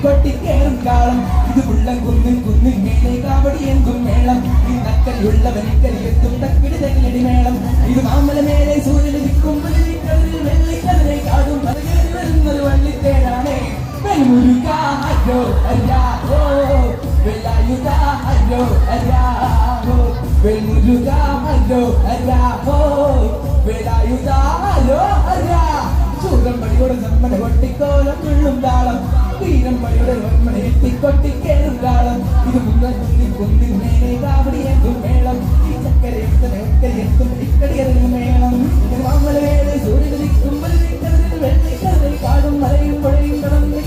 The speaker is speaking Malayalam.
കൊട്ടിക്കേറും കാളം ഇത് ഉള്ളം കുന്നിൻ മേലെ കാവടി എന്തും മേളം ഈ നക്കലിയുള്ളവനിക്കലിയെത്തും തക്കിടി തകിലടി മേളം ഇത് മാമല മേലെ സൂര്യനുദിക്കും വെള്ളിക്കതിരെ കാടും വരുന്നത് വള്ളിത്തേരാണേ വെൽമുരുകാരോ അയ്യാഹോ വെലായുധാരോ അയ്യാഹോ വെൽമുരുകാരോ അയ്യാഹോ വെലായുധാരോ അയ്യാ ചൂരം പടിയോടെ നമ്മടെ കൊട്ടിക്കോലം തുള്ളും താളം വീരം പടിയോടെ നമ്മടെ എത്തിക്കൊട്ടിക്കേറും കാളം ഇത് കുന്നിൻ മേലെ കാവടിയെത്തും മേളം ഈ ചക്കരയെത്തും ഇക്കടിയെത്തും മേളം ഇത് മാമല മേലെ സൂര്യനുദിക്കും വെള്ളിക്കതിരെ കാടും മലയും പുഴയും കടന്ന്